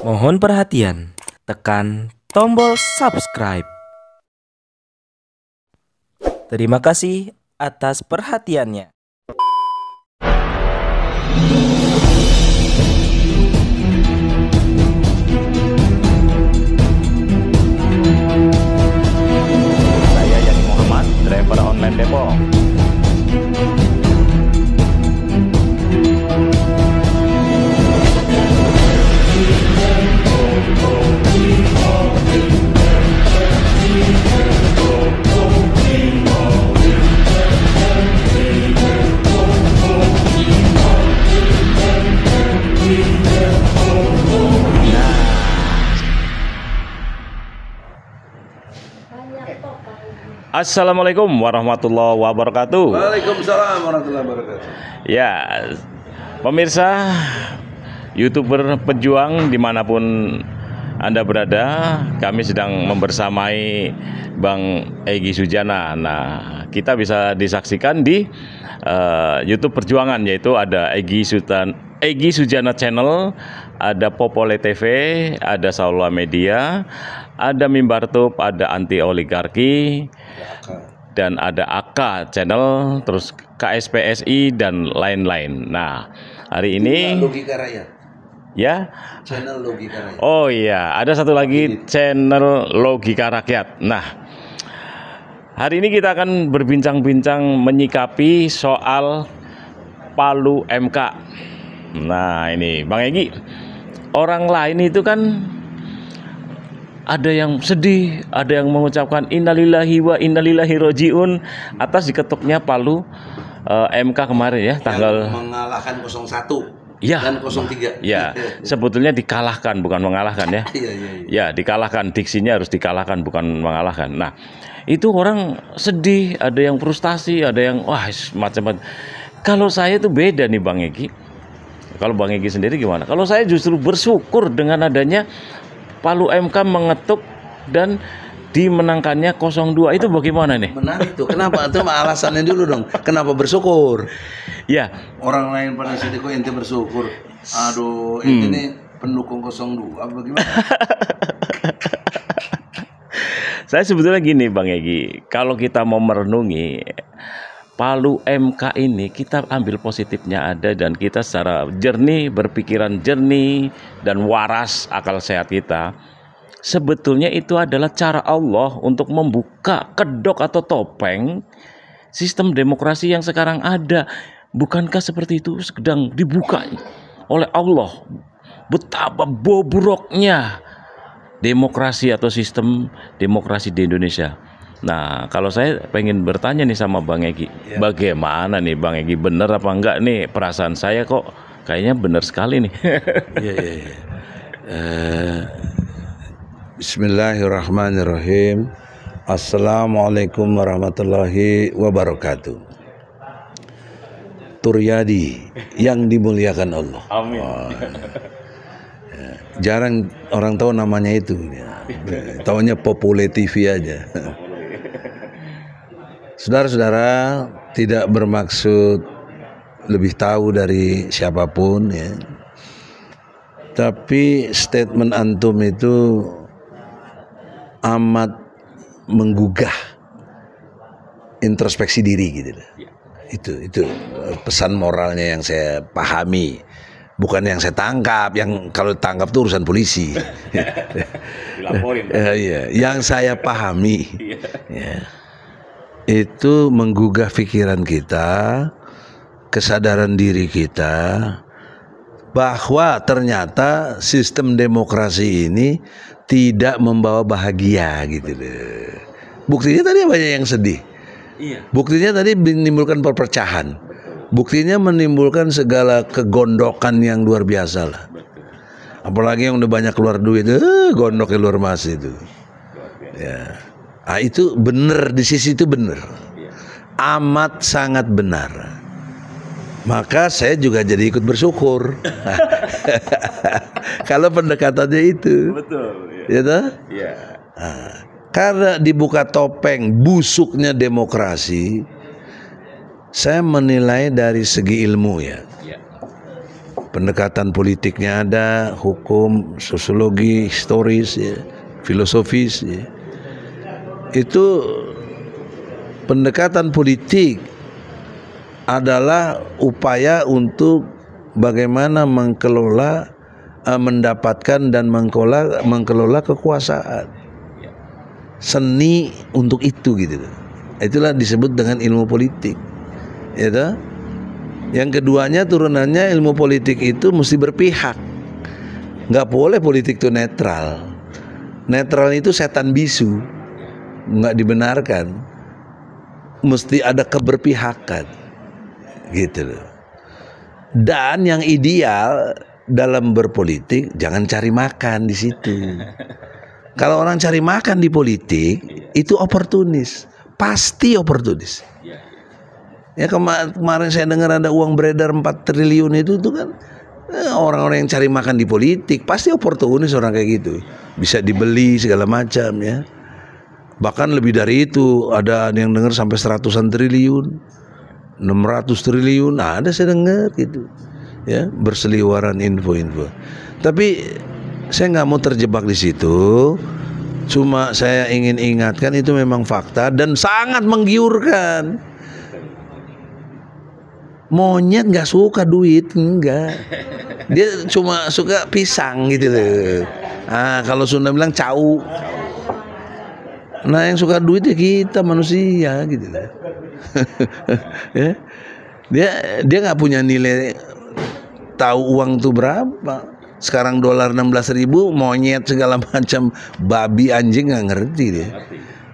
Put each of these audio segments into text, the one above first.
Mohon perhatian, tekan tombol subscribe. Terima kasih atas perhatiannya. Saya Yani Muhammad, driver online Depok. Assalamualaikum warahmatullahi wabarakatuh. Waalaikumsalam warahmatullahi wabarakatuh. Ya, pemirsa YouTuber pejuang dimanapun Anda berada, kami sedang membersamai Bang Egy Sujana. Nah, kita bisa disaksikan di YouTube Perjuangan, yaitu ada Egy Sujana Channel, ada Popole TV, ada Saula Media, ada Mimbar Tube, ada Anti Oligarki, dan ada AK Channel, terus KSPSI dan lain-lain. Nah, hari ini Logika Rakyat. ya. Channel Logika Rakyat. Oh iya, ada satu lagi channel Logika Rakyat. Nah, hari ini kita akan berbincang-bincang menyikapi soal Palu MK. Nah, ini Bang Egy, orang lain itu kan ada yang sedih, ada yang mengucapkan innalillahi wa innalillahi rojiun atas diketuknya Palu MK kemarin ya, tanggal yang mengalahkan 01 ya, dan 03. ya, sebetulnya dikalahkan bukan mengalahkan ya. Iya. Ya, dikalahkan, diksinya harus dikalahkan bukan mengalahkan. Nah, itu orang sedih, ada yang frustasi, ada yang wah macam-macam. Kalau saya itu beda nih Bang Egy. Kalau Bang Egy sendiri gimana? Kalau saya justru bersyukur dengan adanya Palu MK mengetuk dan dimenangkannya 02. Itu bagaimana nih? Menang itu. Kenapa? Itu alasannya dulu dong. Kenapa bersyukur? Ya, Orang lain pada sedih kok ente bersyukur. Aduh, ente ini pendukung 02 bagaimana? saya sebetulnya gini Bang Egy, kalau kita mau merenungi Palu MK ini, kita ambil positifnya ada dan kita secara jernih, berpikiran jernih dan waras akal sehat kita. Sebetulnya itu adalah cara Allah untuk membuka kedok atau topeng sistem demokrasi yang sekarang ada. Bukankah seperti itu sedang dibuka oleh Allah? Betapa bobroknya demokrasi atau sistem demokrasi di Indonesia. Nah, kalau saya pengen bertanya nih sama Bang Egy, bagaimana nih Bang Egy, bener apa enggak nih perasaan saya kok kayaknya bener sekali nih. Iya. Bismillahirrahmanirrahim. Assalamualaikum warahmatullahi wabarakatuh. Turyadi yang dimuliakan Allah. Amin. Jarang orang tahu namanya itu. Taunya Popole TV aja. Saudara-saudara, tidak bermaksud lebih tahu dari siapapun ya. Tapi statement antum itu amat menggugah introspeksi diri gitu. Itu pesan moralnya yang saya pahami. Bukan yang saya tangkap, yang kalau tangkap itu urusan polisi. Dilaporin. Iya, yang saya pahami. Ya. Itu menggugah pikiran kita, kesadaran diri kita, bahwa ternyata sistem demokrasi ini tidak membawa bahagia gitu loh. Buktinya tadi banyak yang sedih. Iya. Buktinya tadi menimbulkan perpecahan. Buktinya menimbulkan segala kegondokan yang luar biasa lah. Apalagi yang udah banyak keluar duit, gondoknya luar mas itu. Ya. Nah, itu benar, di sisi itu benar. Amat sangat benar. Maka saya juga jadi ikut bersyukur. Kalau pendekatannya itu. Betul. Ya toh? Iya. Nah, karena dibuka topeng busuknya demokrasi, saya menilai dari segi ilmu ya. pendekatan politiknya ada, hukum, sosiologi, historis, ya, filosofis. Ya. Itu pendekatan politik adalah upaya untuk bagaimana mendapatkan dan mengelola kekuasaan. Seni untuk itu gitu. Itulah disebut dengan ilmu politik. Ya toh? Yang keduanya turunannya ilmu politik itu mesti berpihak. Nggak boleh politik itu netral. Netral itu setan bisu. Nggak dibenarkan. Mesti ada keberpihakan. Gitu loh. Dan yang ideal dalam berpolitik jangan cari makan di situ. Kalau orang cari makan di politik itu oportunis, pasti oportunis. Ya kemarin saya dengar ada uang beredar 4 triliun itu kan orang-orang yang cari makan di politik pasti oportunis orang kayak gitu. Bisa dibeli segala macam ya. Bahkan lebih dari itu ada yang dengar sampai 100-an triliun, 600 triliun, ada saya dengar gitu. Ya, berseliweran info-info. Tapi saya nggak mau terjebak di situ. Cuma saya ingin ingatkan itu memang fakta dan sangat menggiurkan. Monyet nggak suka duit, enggak. Dia cuma suka pisang gitu loh. Kalau Sunda bilang cau. Nah yang suka duit ya kita manusia gitu loh. Ya. Dia nggak punya nilai tahu uang tuh berapa. Sekarang dolar 16.000, monyet segala macam, babi anjing nggak ngerti dia.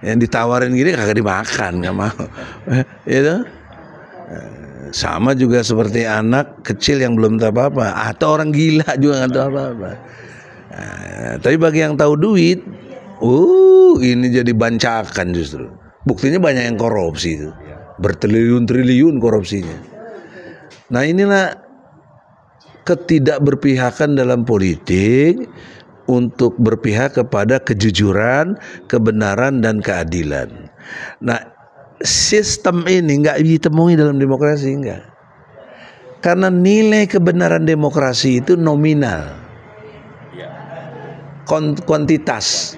Yang ditawarin gini kagak dimakan, nggak mau. Itu sama juga seperti anak kecil yang belum tahu apa-apa, atau orang gila juga nggak tahu apa-apa. Tapi bagi yang tahu duit, ini jadi bancakan justru. Buktinya banyak yang korupsi itu, bertriliun-triliun korupsinya. Nah inilah ketidakberpihakan dalam politik untuk berpihak kepada kejujuran, kebenaran dan keadilan. Nah, sistem ini nggak ditemui dalam demokrasi, enggak. Karena nilai kebenaran demokrasi itu nominal, kuantitas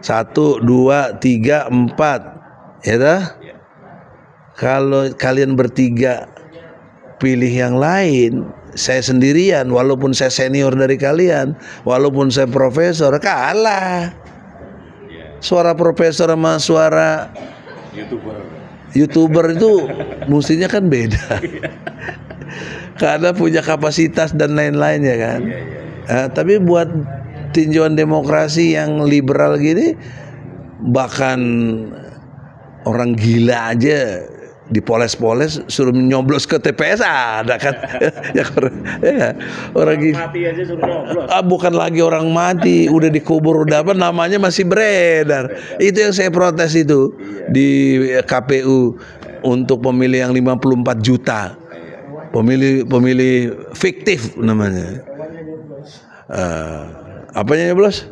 1, 2, 3, 4, ya dah. Kalau kalian bertiga pilih yang lain, saya sendirian, walaupun saya senior dari kalian, walaupun saya profesor, kalah. Suara profesor sama suara YouTuber itu mestinya kan beda. Karena punya kapasitas dan lain-lain ya kan. Tapi buat tinjauan demokrasi yang liberal gini, bahkan orang gila aja dipoles-poles suruh nyoblos ke TPS ada kan. Ya orang mati aja suruh nyoblos. Bukan lagi orang mati, udah dikubur udah apa namanya masih beredar. Itu yang saya protes itu di KPU untuk pemilih yang 54 juta. Pemilih fiktif namanya. Apanya nyoblos?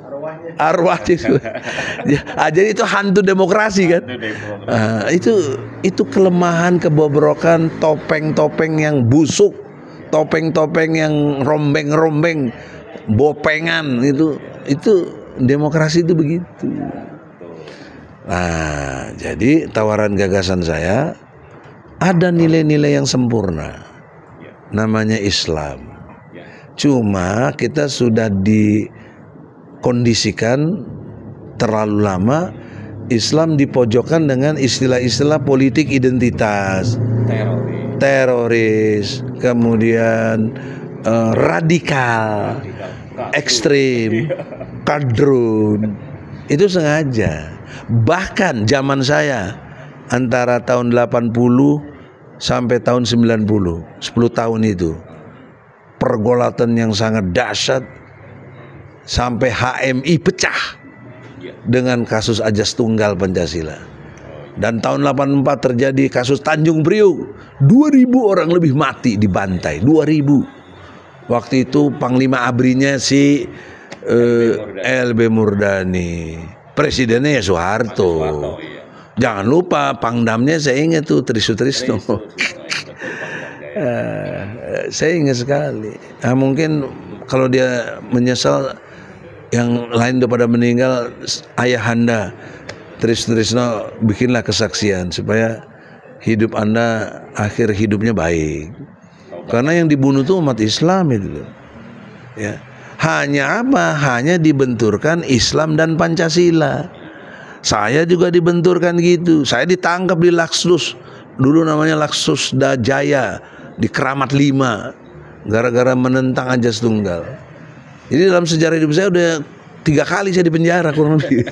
Arwah itu. Jadi itu hantu demokrasi kan. Itu kelemahan, kebobrokan, topeng-topeng yang busuk, topeng-topeng yang rombeng-rombeng, bopengan itu demokrasi itu begitu. Nah, jadi tawaran gagasan saya ada nilai-nilai yang sempurna. Namanya Islam. Cuma kita sudah kondisikan terlalu lama Islam dipojokkan dengan istilah-istilah politik identitas, teroris, kemudian radikal, ekstrim, kadrun. Itu sengaja. Bahkan zaman saya antara tahun 80 sampai tahun 90, 10 tahun itu pergolatan yang sangat dahsyat. Sampai HMI pecah dengan kasus Ajas Tunggal Pancasila. Dan tahun 84 terjadi kasus Tanjung Priuk, 2.000 orang lebih mati dibantai, 2.000. Waktu itu Panglima ABRI-nya si LB Murdani, presidennya ya Soeharto. Jangan lupa Pangdamnya saya ingat tuh Trisutrisno. Saya ingat sekali. Nah, mungkin kalau dia menyesal, yang lain udah pada meninggal, ayahanda Trisno bikinlah kesaksian supaya hidup Anda akhir hidupnya baik. Karena yang dibunuh itu umat Islam itu. Ya. Hanya apa? Hanya dibenturkan Islam dan Pancasila. Saya juga dibenturkan gitu. Saya ditangkap di Laksus. Dulu namanya Laksus Dajaya di Keramat 5 gara-gara menentang Ajas Tunggal. Jadi dalam sejarah hidup saya udah 3 kali saya di penjara kurang lebih.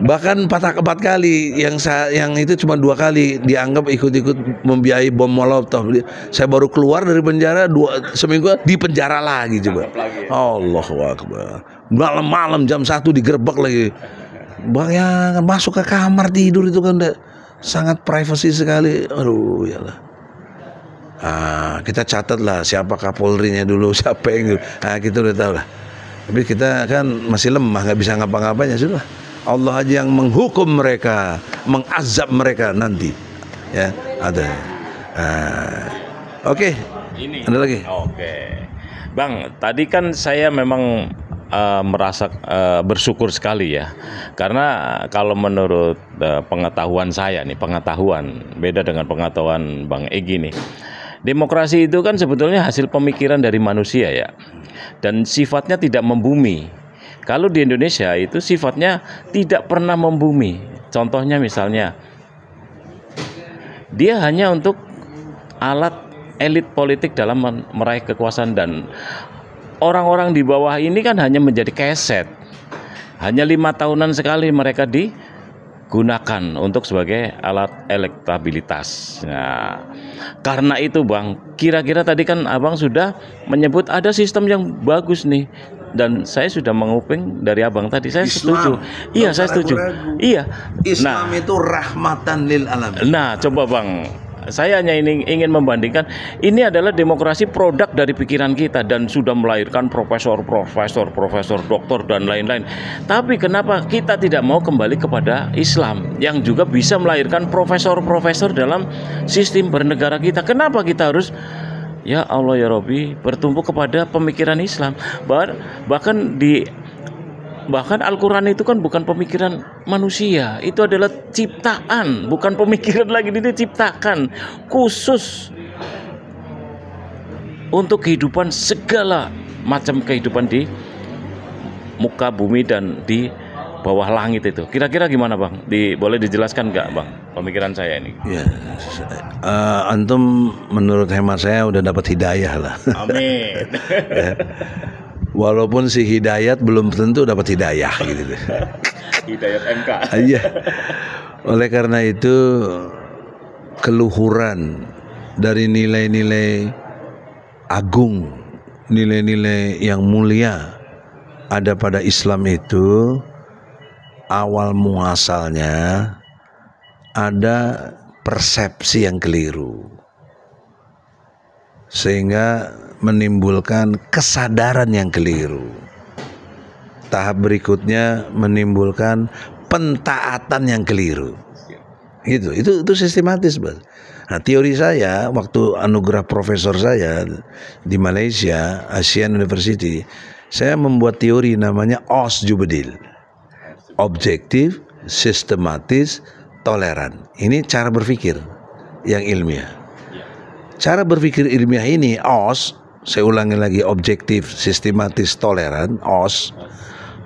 Bahkan 4 kali, yang itu cuma 2 kali dianggap ikut-ikut membiayai bom Molotov. Saya baru keluar dari penjara seminggu di penjara lagi coba. Allahu Akbar. Malam-malam jam 1 digerebek lagi. Bayangkan masuk ke kamar tidur itu kan sangat privasi sekali. Aduh ya lah. Kita catat lah siapa Kapolrinya dulu, siapa yang kita udah tahu lah. Tapi kita kan masih lemah, nggak bisa ngapa-ngapanya, sudah. Allah aja yang menghukum mereka, mengazab mereka nanti. Ya, ada. Oke. Ini. Ada lagi? Oke. Bang, tadi kan saya memang merasa bersyukur sekali ya. Karena kalau menurut pengetahuan saya nih, beda dengan pengetahuan Bang Egy nih. Demokrasi itu kan sebetulnya hasil pemikiran dari manusia ya. Dan sifatnya tidak membumi. Kalau di Indonesia itu sifatnya tidak pernah membumi. Contohnya misalnya, dia hanya untuk alat elit politik dalam meraih kekuasaan, dan orang-orang di bawah ini kan hanya menjadi keset. Hanya 5 tahunan sekali mereka digunakan untuk sebagai alat elektabilitas. Nah, karena itu Bang, kira-kira tadi kan Abang sudah menyebut ada sistem yang bagus nih, dan saya sudah menguping dari Abang tadi. Saya setuju. Iya, saya setuju. Iya. Islam itu rahmatan lil alamin. Nah, coba Bang, saya hanya ingin membandingkan, ini adalah demokrasi produk dari pikiran kita dan sudah melahirkan profesor, doktor dan lain-lain. Tapi kenapa kita tidak mau kembali kepada Islam yang juga bisa melahirkan profesor dalam sistem bernegara kita? Kenapa kita harus, ya Allah ya Rabbi, bertumbuh kepada pemikiran Islam? Bahkan Al-Quran itu kan bukan pemikiran manusia, itu adalah ciptaan, bukan pemikiran lagi, itu ciptaan khusus untuk kehidupan, segala macam kehidupan di muka bumi dan di bawah langit itu. Kira-kira gimana Bang? Boleh dijelaskan nggak Bang pemikiran saya ini? Ya, antum menurut hemat saya udah dapat hidayah lah. Amin. Ya. Walaupun si Hidayat belum tentu dapat hidayah gitu. Hidayat MK. Iya. Oleh karena itu keluhuran dari nilai-nilai agung, nilai-nilai yang mulia ada pada Islam itu awal muasalnya ada persepsi yang keliru, sehingga menimbulkan kesadaran yang keliru. Tahap berikutnya menimbulkan pentaatan yang keliru. Itu sistematis, Bang. Nah, teori saya waktu anugerah profesor saya di Malaysia, Asian University, saya membuat teori namanya OS-Jubedil. Objektif, sistematis, toleran. Ini cara berpikir yang ilmiah. Cara berpikir ilmiah ini, OS, saya ulangi lagi, objektif, sistematis, toleran, OS,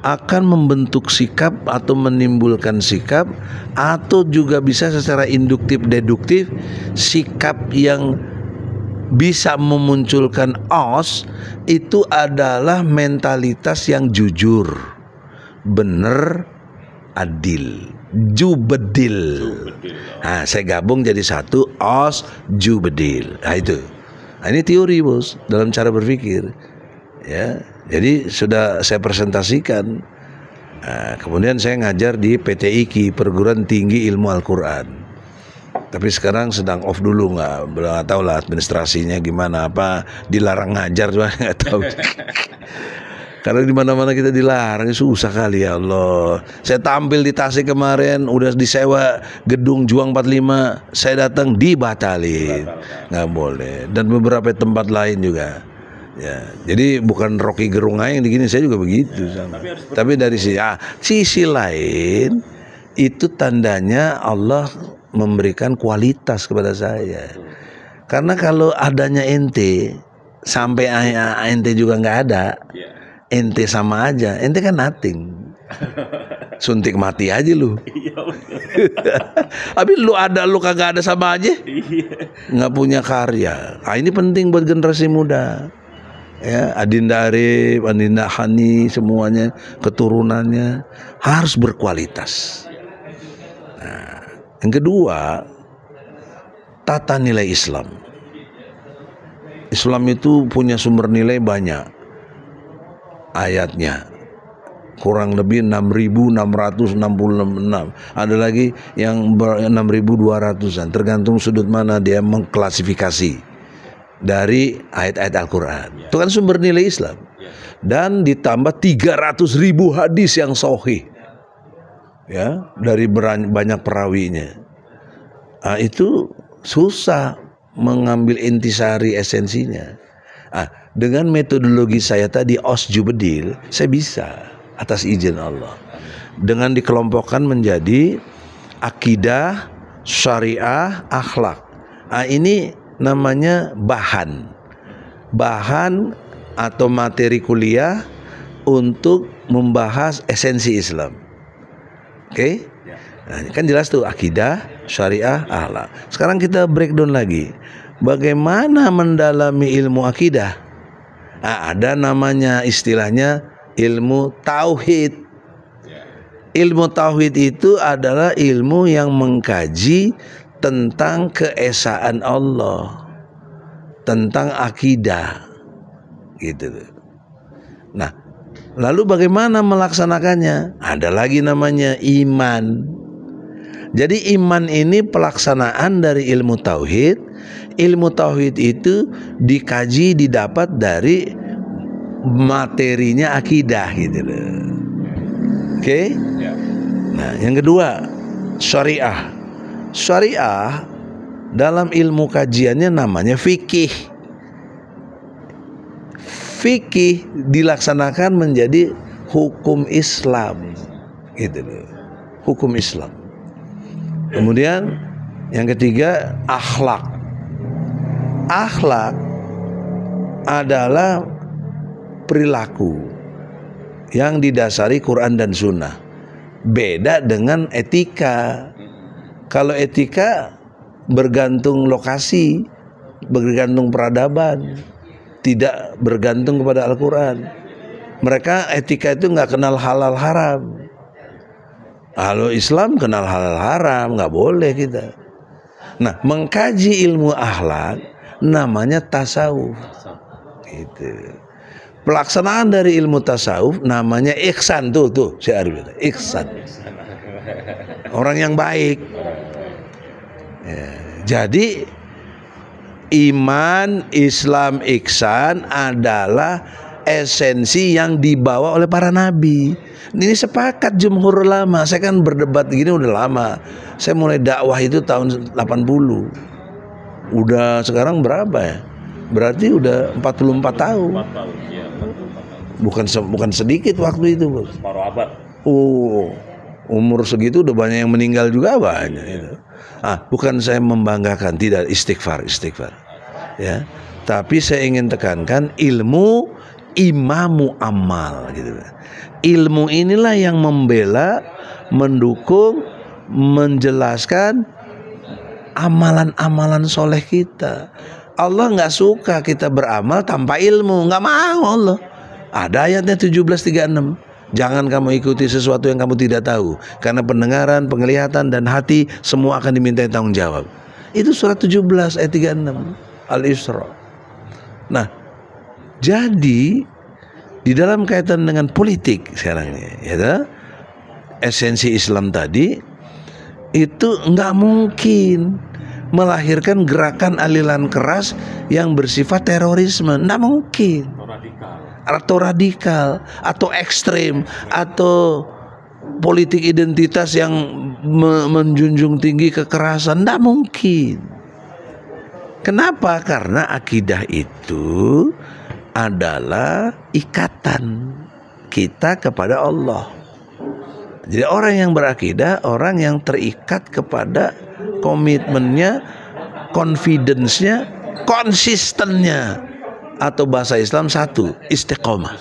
akan membentuk sikap atau menimbulkan sikap, atau juga bisa secara induktif deduktif, sikap yang bisa memunculkan OS itu adalah mentalitas yang jujur, benar, adil, jubedil. Nah, saya gabung jadi satu, OS, jubedil. Nah, itu. Nah, ini teori bos dalam cara berpikir, ya. Jadi sudah saya presentasikan. Nah, kemudian saya ngajar di PT IKI, Perguruan Tinggi Ilmu Al-Quran. Tapi sekarang sedang off dulu, nggak tahu lah administrasinya gimana, apa dilarang ngajar juga nggak tahu. Karena di mana-mana kita dilarang, susah kali ya Allah. Saya tampil di Tasik kemarin, udah disewa gedung Juang 45, saya datang dibatalin, nggak boleh. Dan beberapa tempat lain juga. Ya, jadi bukan Rocky Gerung aja yang begini, saya juga begitu. Tapi dari sisi lain, itu tandanya Allah memberikan kualitas kepada saya. Karena kalau adanya ente, sampai ente juga nggak ada, ente sama aja, ente kan nothing. Suntik mati aja lu. Tapi lu ada, lu kagak ada sama aja, nggak punya karya. Nah, ini penting buat generasi muda. Ya, Adinda Arif, Adinda Hani, semuanya keturunannya harus berkualitas. Nah, yang kedua, tata nilai Islam. Islam itu punya sumber nilai banyak. Ayatnya kurang lebih 6.666. Ada lagi yang 6.200-an, tergantung sudut mana dia mengklasifikasi dari ayat-ayat Al-Quran. Itu kan sumber nilai Islam. Dan ditambah 300.000 hadis yang sahih, ya, dari banyak perawinya. Nah, itu susah mengambil intisari esensinya. Dengan metodologi saya tadi Osjubedil, saya bisa atas izin Allah. Dengan dikelompokkan menjadi akidah, syariah, akhlak. Ini namanya bahan atau materi kuliah untuk membahas esensi Islam. Oke? Nah, kan jelas tuh akidah, syariah, akhlak. Sekarang kita breakdown lagi. Bagaimana mendalami ilmu akidah? Ada namanya istilahnya ilmu tauhid. Ilmu tauhid itu adalah ilmu yang mengkaji tentang keesaan Allah, tentang akidah, gitu. Nah, lalu bagaimana melaksanakannya? Ada lagi namanya iman. Jadi iman ini pelaksanaan dari ilmu tauhid. Ilmu tauhid itu dikaji, didapat dari materinya akidah, gitu loh. Oke? Nah, yang kedua, syariah. Syariah dalam ilmu kajiannya namanya fikih. Fikih dilaksanakan menjadi hukum Islam, gitu loh. Hukum Islam. Kemudian yang ketiga, akhlak. Akhlak adalah perilaku yang didasari Quran dan Sunnah. Beda dengan etika. Kalau etika bergantung lokasi, bergantung peradaban, tidak bergantung kepada Al-Quran. Mereka etika itu nggak kenal halal haram. Kalau Islam kenal halal haram, nggak boleh kita. Nah, mengkaji ilmu akhlak namanya tasawuf. Gitu. Pelaksanaan dari ilmu tasawuf namanya ihsan, tuh si Arif, ihsan. Orang yang baik. Ya, jadi iman, Islam, ihsan adalah esensi yang dibawa oleh para nabi. Ini sepakat jumhur ulama. Saya kan berdebat gini udah lama. Saya mulai dakwah itu tahun 80. Udah sekarang berapa ya? Berarti udah 44 tahun. Bukan sedikit waktu itu, Bos. Separuh abad. Umur segitu udah banyak yang meninggal juga banyak itu. Bukan saya membanggakan, tidak, istighfar. Ya. Tapi saya ingin tekankan ilmu imamu amal, gitu. Ilmu inilah yang membela, mendukung, menjelaskan amalan-amalan soleh kita. Allah nggak suka kita beramal tanpa ilmu, nggak mau Allah. Ada ayatnya 17:36. Jangan kamu ikuti sesuatu yang kamu tidak tahu, karena pendengaran, penglihatan, dan hati semua akan dimintai tanggung jawab. Itu surat 17 ayat 36 Al-Isra. Nah, jadi di dalam kaitan dengan politik sekarang ini, ya, esensi Islam tadi itu nggak mungkin melahirkan gerakan aliran keras yang bersifat terorisme, nggak mungkin. atau radikal atau ekstrem atau politik identitas yang menjunjung tinggi kekerasan. Tidak mungkin. Kenapa? Karena akidah itu adalah ikatan kita kepada Allah. Jadi orang yang berakidah, orang yang terikat kepada komitmennya, confidence-nya, konsistennya, atau bahasa Islam satu, istiqomah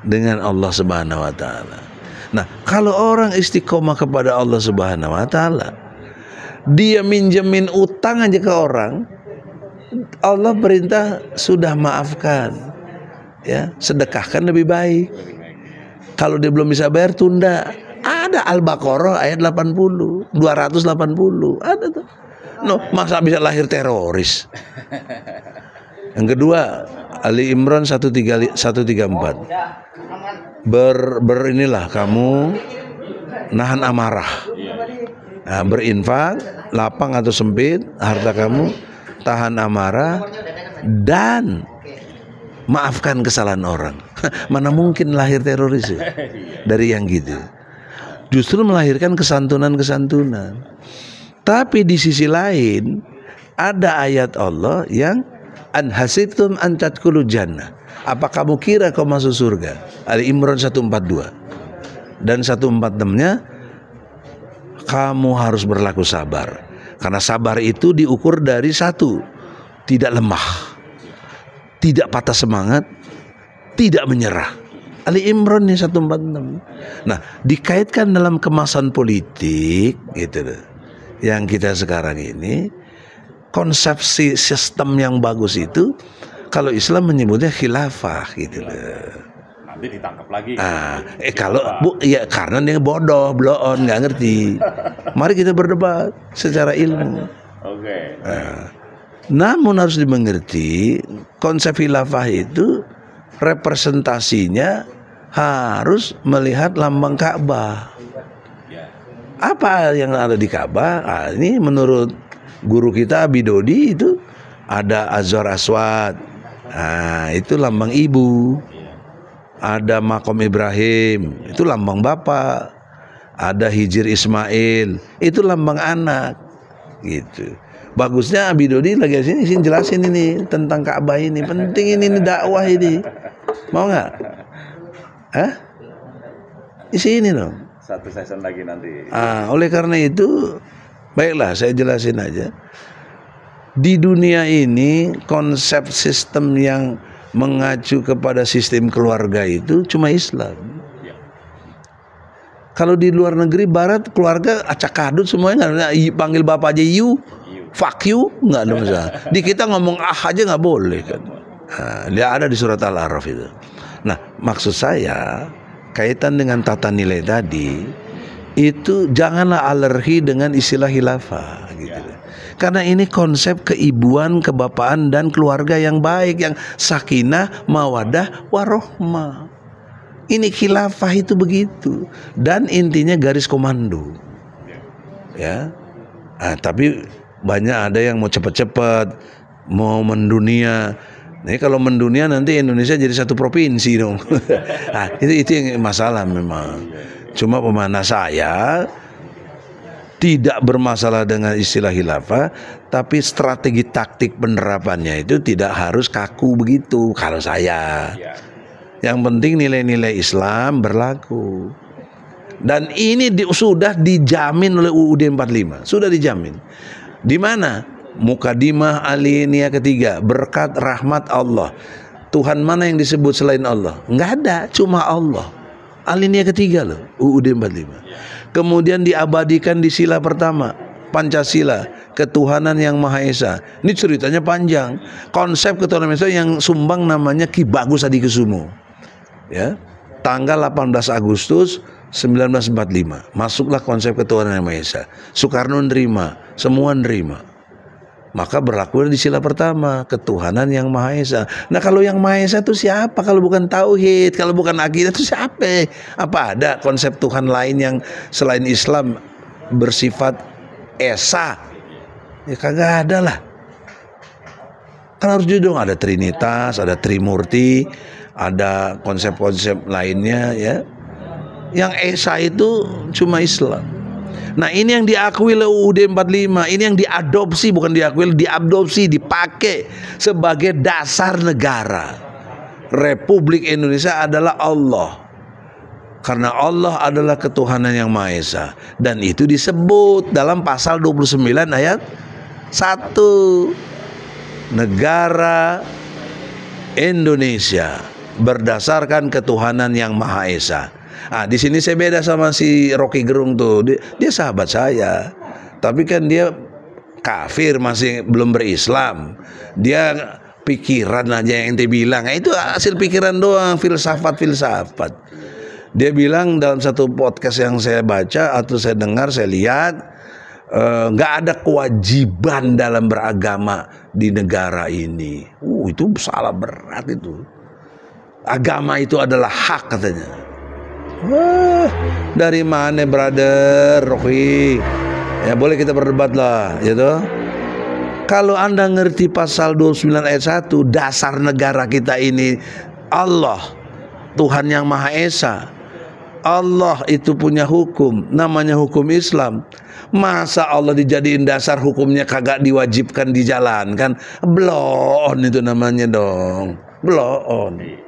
dengan Allah Subhanahu wa taala. Nah, kalau orang istiqomah kepada Allah Subhanahu wa taala, dia minjemin utang aja ke orang, Allah perintah sudah maafkan. Ya, sedekahkan lebih baik. Kalau dia belum bisa bayar, tunda. Ada Al-Baqarah ayat 80, 280. Ada tuh. No, masa bisa lahir teroris? Yang kedua, Ali Imran 134. Berinilah kamu nahan amarah. Nah, berinfak, lapang atau sempit harta kamu, tahan amarah dan maafkan kesalahan orang. Mana mungkin lahir teroris ya? Dari yang gitu. Justru melahirkan kesantunan-kesantunan. Tapi di sisi lain ada ayat Allah yang an hasibtum an tadkhulul jannah. Apa kamu kira kau masuk surga? Ali Imran 142. Dan 146-nya kamu harus berlaku sabar. Karena sabar itu diukur dari satu, tidak lemah, tidak patah semangat, tidak menyerah. Ali Imran nih 146. Nah, dikaitkan dalam kemasan politik gitu loh. Yang kita sekarang ini, konsepsi sistem yang bagus itu kalau Islam menyebutnya khilafah gitu loh. Nanti ditangkap lagi. Kalau ya karena dia bodoh, blow on, nggak ngerti. Mari kita berdebat secara ilmu. Oke. Namun harus dimengerti konsep khilafah itu representasinya harus melihat lambang Ka'bah. Apa yang ada di Ka'bah? Ini menurut guru kita Abidodi itu ada Azhar Aswad. Itu lambang ibu. Ada Makom Ibrahim, itu lambang bapak. Ada Hijir Ismail, itu lambang anak. Gitu. Bagusnya Abidodi lagi sini jelasin ini tentang Ka'bah ini. Penting ini dakwah ini. Mau nggak? Isi ini dong. Satu season lagi nanti. Oleh karena itu, baiklah saya jelasin aja. Di dunia ini konsep sistem yang mengacu kepada sistem keluarga itu cuma Islam. Kalau di luar negeri barat keluarga acak kadut semuanya nggak panggil bapak aja you, fuck you nggak ada masalah. Di kita ngomong aja nggak boleh kan. Dia ada di surat Al-A'raf itu. Nah, maksud saya kaitan dengan tata nilai tadi itu janganlah alergi dengan istilah khilafah gitu. Karena ini konsep keibuan, kebapaan dan keluarga yang baik, yang sakinah, mawadah, warohmah. Ini khilafah itu begitu. Dan intinya garis komando. Ya. Tapi banyak ada yang mau cepat-cepat, mau mendunia. Nah, kalau mendunia nanti Indonesia jadi satu provinsi dong. Itu yang masalah memang. Cuma pemana saya tidak bermasalah dengan istilah khilafah, tapi strategi taktik penerapannya itu tidak harus kaku begitu kalau saya. Yang penting nilai-nilai Islam berlaku. Dan ini sudah dijamin oleh UUD 45, sudah dijamin. Di mana? Mukadimah alinea ketiga, berkat rahmat Allah. Tuhan mana yang disebut selain Allah? Enggak ada, cuma Allah. Alinea ketiga loh, UUD 45. Kemudian diabadikan di sila pertama, Pancasila, ketuhanan yang Maha Esa. Ini ceritanya panjang. Konsep ketuhanan Maha Esa yang sumbang namanya Ki Bagus Adikusumo. Ya. Tanggal 18 Agustus 1945 masuklah konsep ketuhanan yang Maha Esa. Soekarno nerima, semua nerima. Maka berlaku di sila pertama, ketuhanan yang Maha Esa. Nah, kalau yang Maha Esa itu siapa? Kalau bukan tauhid, kalau bukan akidah itu siapa? Apa ada konsep Tuhan lain yang selain Islam bersifat esa? Ya kagak ada lah. Kan harus dong ada Trinitas, ada Trimurti, ada konsep-konsep lainnya ya. Yang Esa itu cuma Islam. Nah, ini yang diakui oleh UUD 45, ini yang diadopsi, bukan diakui, diadopsi, dipakai sebagai dasar negara. Republik Indonesia adalah Allah. Karena Allah adalah ketuhanan yang Maha Esa, dan itu disebut dalam pasal 29 ayat 1. Negara Indonesia berdasarkan ketuhanan yang Maha Esa. Ah, di sini saya beda sama si Rocky Gerung tuh. Dia sahabat saya, tapi kan dia kafir, masih belum berislam. Dia pikiran aja yang ente bilang. Nah, itu hasil pikiran doang, filsafat. Dia bilang dalam satu podcast yang saya baca atau saya dengar, saya lihat, nggak ada kewajiban dalam beragama di negara ini. Itu salah berat itu. Agama itu adalah hak katanya. Wah, dari mana brother Rocky? Ya boleh kita berdebat lah, gitu. Kalau Anda ngerti pasal 29 ayat 1, dasar negara kita ini Allah, Tuhan yang Maha Esa. Allah itu punya hukum, namanya hukum Islam. Masa Allah dijadiin dasar hukumnya kagak diwajibkan dijalankan? Blow on itu namanya dong. Blow on.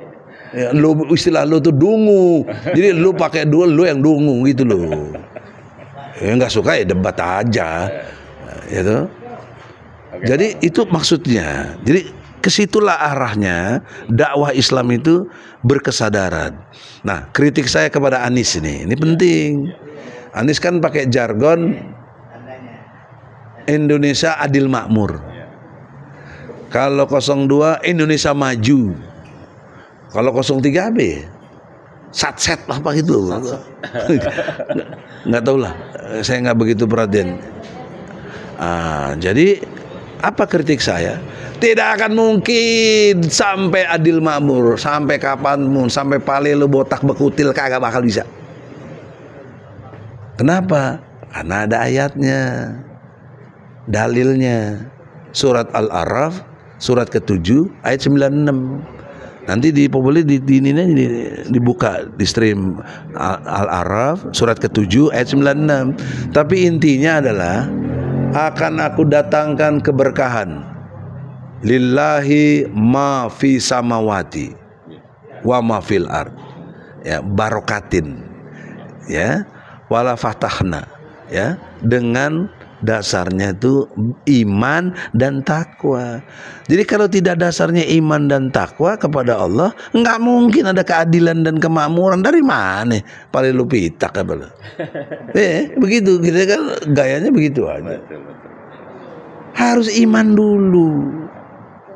Ya, lu istilah lu tuh dungu. Jadi lu pakai dua, lu yang dungu gitu loh. Ya nggak suka ya debat aja. Gitu. Jadi itu maksudnya. Jadi kesitulah arahnya dakwah Islam itu berkesadaran. Nah, kritik saya kepada Anies ini penting. Anies kan pakai jargon Indonesia adil makmur. Kalau 02 Indonesia maju. Kalau 03 apa ya? Satset apa gitu. Nggak tahu lah. Saya nggak begitu perhatian. Jadi apa kritik saya? Tidak akan mungkin sampai adil makmur, sampai kapanpun, sampai pale lu botak bekutil kagak bakal bisa. Kenapa? Karena ada ayatnya, dalilnya. Surat Al-A'raf, surat ke-7 ayat 96. Nanti boleh dibuka di stream Al-A'raf surat ke-7 ayat 96. Tapi intinya adalah akan aku datangkan keberkahan. Lillahi ma fi samawati wa ma fil ard. Ya, barokatin. Ya, wala fatahna. Ya, dengan dasarnya itu iman dan takwa. Jadi kalau tidak dasarnya iman dan takwa kepada Allah, nggak mungkin ada keadilan dan kemakmuran. Dari mana? Paling lu pitak apa lu? Begitu, kita kan gayanya begitu aja. Harus iman dulu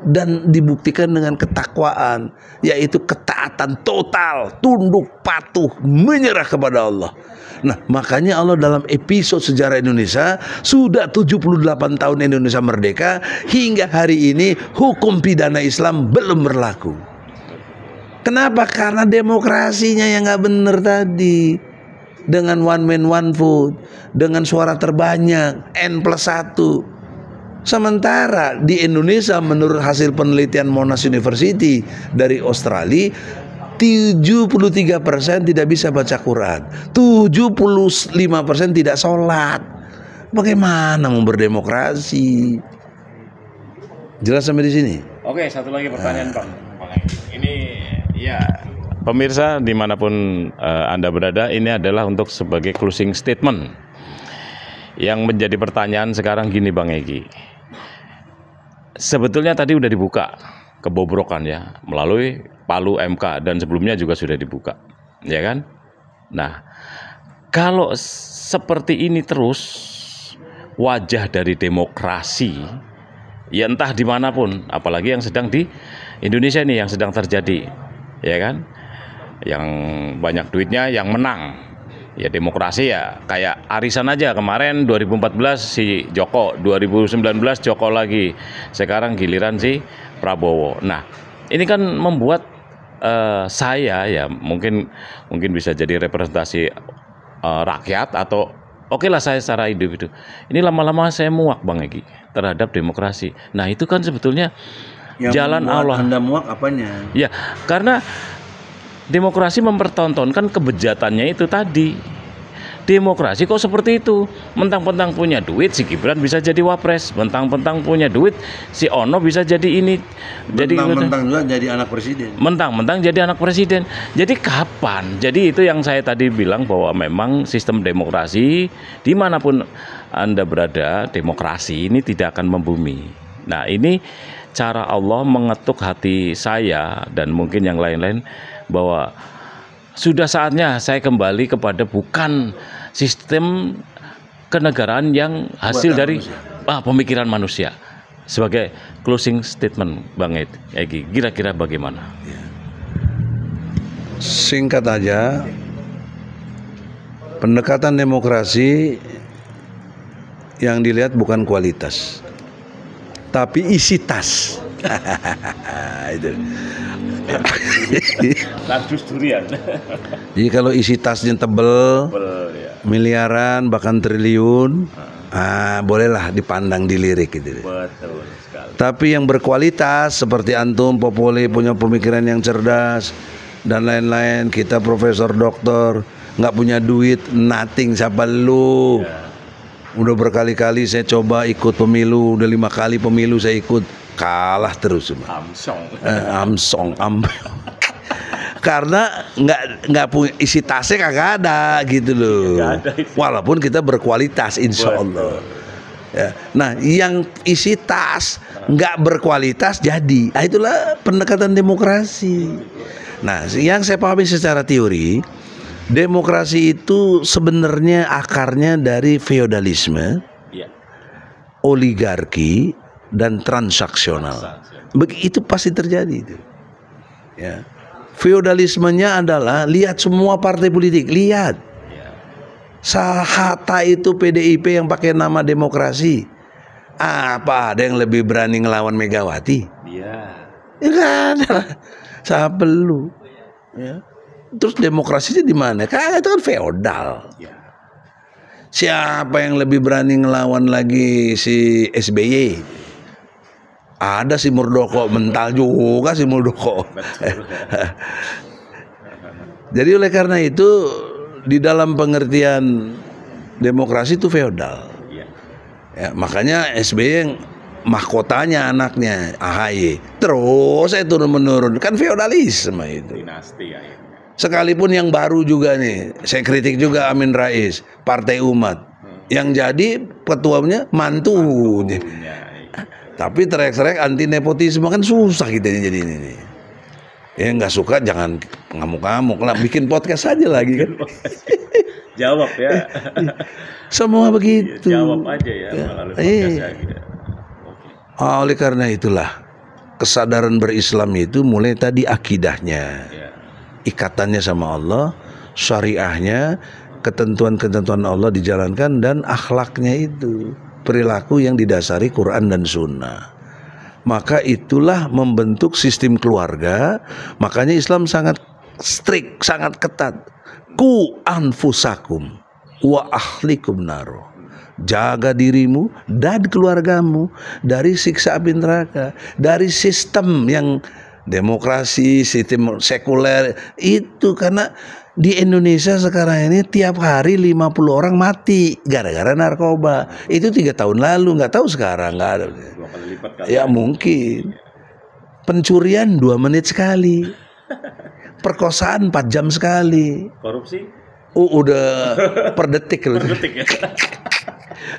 dan dibuktikan dengan ketakwaan, yaitu ketaatan total, tunduk patuh, menyerah kepada Allah. Nah, makanya Allah dalam episode sejarah Indonesia, sudah 78 tahun Indonesia merdeka, hingga hari ini hukum pidana Islam belum berlaku. Kenapa? Karena demokrasinya yang gak benar tadi. Dengan one man one vote, dengan suara terbanyak N+1. Sementara di Indonesia menurut hasil penelitian Monash University dari Australia, 73% tidak bisa baca Quran, 75% tidak sholat. Bagaimana mau berdemokrasi? Jelas sampai di sini? Oke, satu lagi pertanyaan Bang. Ini ya pemirsa dimanapun Anda berada, ini adalah untuk sebagai closing statement. Yang menjadi pertanyaan sekarang gini Bang Egy. Sebetulnya tadi udah dibuka kebobrokan ya melalui Palu MK dan sebelumnya juga sudah dibuka, ya kan? Nah, kalau seperti ini terus wajah dari demokrasi, ya entah dimanapun, apalagi yang sedang di Indonesia ini yang sedang terjadi, ya kan? Yang banyak duitnya yang menang. Ya demokrasi ya kayak arisan aja, kemarin 2014 si Joko, 2019 Joko lagi, sekarang giliran si Prabowo. Nah ini kan membuat saya ya mungkin bisa jadi representasi rakyat atau oke lah saya secara individu. Ini lama-lama saya muak Bang Egy terhadap demokrasi. Nah itu kan sebetulnya jalan Allah. Anda muak apanya? Ya, karena demokrasi mempertontonkan kebejatannya itu tadi. Demokrasi kok seperti itu. Mentang-mentang punya duit si Gibran bisa jadi wapres, mentang-mentang punya duit si Ono bisa jadi ini. Mentang-mentang juga jadi anak presiden. Mentang-mentang jadi anak presiden. Jadi kapan? Jadi itu yang saya tadi bilang bahwa memang sistem demokrasi dimanapun Anda berada, demokrasi ini tidak akan membumi. Nah, ini cara Allah mengetuk hati saya dan mungkin yang lain-lain bahwa sudah saatnya saya kembali kepada bukan sistem kenegaraan yang hasil dari pemikiran manusia. Sebagai closing statement Bang Egy, kira-kira bagaimana? Singkat aja, pendekatan demokrasi yang dilihat bukan kualitas, tapi isi tas. Itu. Kardus durian. Jadi kalau isi tasnya tebel, miliaran bahkan triliun, bolehlah dipandang dilirik gitu. Betul sekali. Tapi yang berkualitas seperti antum, Popole punya pemikiran yang cerdas dan lain-lain, kita profesor doktor nggak punya duit, nothing, siapa lu? Udah berkali-kali saya coba ikut pemilu, udah 5 kali pemilu saya ikut, kalah terus. Amsong. Karena nggak punya isi tasnya kagak ada gitu loh. Walaupun kita berkualitas, insya Allah. Ya. Nah, yang isi tas nggak berkualitas jadi. Nah, itulah pendekatan demokrasi. Nah, yang saya pahami secara teori, demokrasi itu sebenarnya akarnya dari feodalisme, oligarki, dan transaksional. Begitu pasti terjadi itu. Ya. Feodalismenya adalah lihat semua partai politik, lihat. Hatta itu PDIP yang pakai nama demokrasi. Apa ada yang lebih berani ngelawan Megawati? Ya kan? Saya perlu. Ya. Terus demokrasinya di mana? Kan itu kan feodal. Siapa yang lebih berani ngelawan lagi si SBY? Ada si Muldoko, mental juga si Muldoko. Jadi oleh karena itu di dalam pengertian demokrasi itu feodal. Ya, makanya SBY yang mahkotanya anaknya AHY terus saya turun menurun, kan feodalisme itu. Dinasti ya. Sekalipun yang baru juga nih, saya kritik juga Amin Rais, Partai Umat. Yang jadi ketuanya mantunya. Tapi teriak-teriak anti nepotisme kan susah kita jadi ini. Ya nggak suka jangan ngamuk-ngamuk lah, bikin podcast aja lagi kan. Jawab ya. Semua begitu. Jawab aja ya melalui podcast ya. Oleh karena itulah kesadaran berislam itu mulai tadi akidahnya, ikatannya sama Allah, syariahnya, ketentuan-ketentuan Allah dijalankan, dan akhlaknya itu perilaku yang didasari Quran dan Sunnah. Maka itulah membentuk sistem keluarga. Makanya Islam sangat strict, sangat ketat. Ku anfusakum wa ahlikum naro. Jaga dirimu dan keluargamu dari siksa api neraka, dari sistem yang demokrasi, sistem sekuler itu. Karena di Indonesia sekarang ini tiap hari 50 orang mati gara-gara narkoba. Itu 3 tahun lalu, nggak tahu sekarang, nggak ada. 2 kali lipat kan? Ya mungkin. Pencurian 2 menit sekali, perkosaan 4 jam sekali, korupsi udah per detik loh. ya.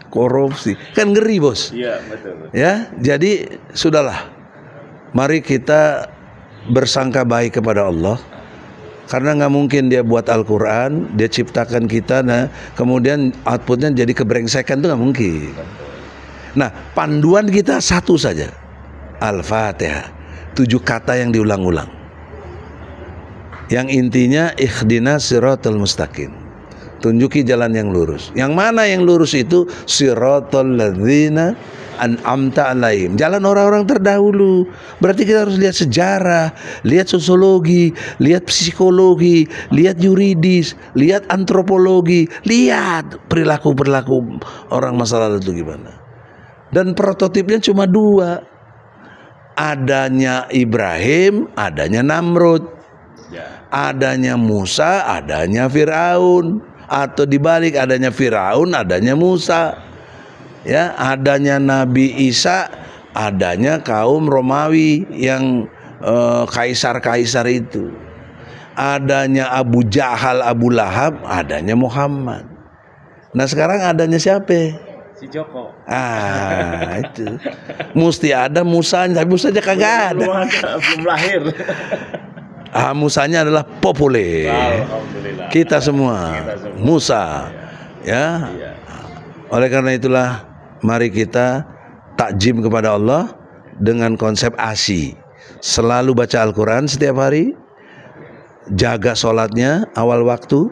Korupsi kan ngeri bos. Iya betul. Ya, jadi sudahlah. Mari kita bersangka baik kepada Allah. Karena nggak mungkin dia buat Al-Quran, dia ciptakan kita, nah kemudian outputnya jadi kebrengsekan, itu nggak mungkin. Nah, panduan kita satu saja, Al-Fatihah, 7 kata yang diulang-ulang. Yang intinya ihdinas siratal mustaqim, tunjuki jalan yang lurus. Yang mana yang lurus itu? Siratal ladzina an'amta alaihim, jalan orang-orang terdahulu. Berarti kita harus lihat sejarah, lihat sosiologi, lihat psikologi, lihat yuridis, lihat antropologi, lihat perilaku-perilaku orang masa lalu itu gimana. Dan prototipnya cuma 2. adanya Ibrahim, adanya Namrud. Adanya Musa, adanya Firaun, atau dibalik adanya Firaun, adanya Musa. Ya, adanya Nabi Isa, adanya kaum Romawi yang kaisar-kaisar itu. Adanya Abu Jahal, Abu Lahab, adanya Muhammad. Nah, sekarang adanya siapa? Si Joko. Itu. Mesti ada Musanya, tapi Musanya kagak ada. Belum lahir. Musanya adalah populer. Alhamdulillah. Kita semua Musa. Ya. Oleh karena itulah mari kita takjim kepada Allah dengan konsep ASI. Selalu baca Al-Quran setiap hari, jaga sholatnya awal waktu,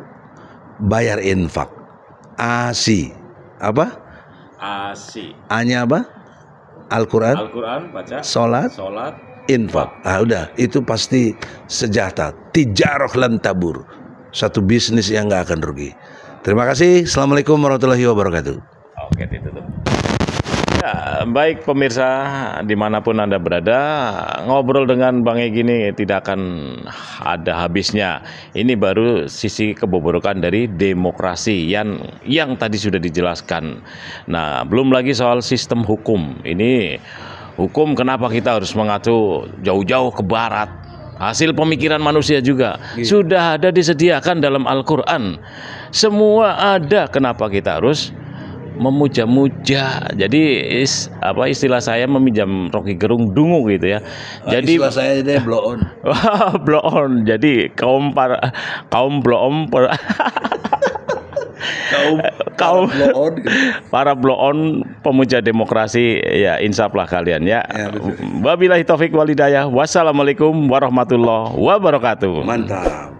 bayar infak. ASI. Apa? ASI. A-nya apa? Al-Quran, baca. sholat, infak. Udah, itu pasti sejahtera. Tijarah lan tabur. Satu bisnis yang nggak akan rugi. Terima kasih. Assalamualaikum warahmatullahi wabarakatuh. Oke, ditutup. Ya, baik pemirsa dimanapun Anda berada, ngobrol dengan Bang Egy ini tidak akan ada habisnya. Ini baru sisi kebobrokan dari demokrasi yang tadi sudah dijelaskan. Nah, belum lagi soal sistem hukum. Ini hukum kenapa kita harus mengacu jauh-jauh ke barat? Hasil pemikiran manusia juga sudah ada disediakan dalam Al-Quran. Semua ada, kenapa kita harus memuja-muja? Jadi istilah saya meminjam Rocky Gerung dungu gitu ya. Jadi istilah saya ini blow on. blow on. Jadi kaum blow on para blow on pemuja demokrasi, ya insaflah kalian ya. Wabillahi taufik walhidayah. Wassalamualaikum warahmatullahi wabarakatuh. Mantap.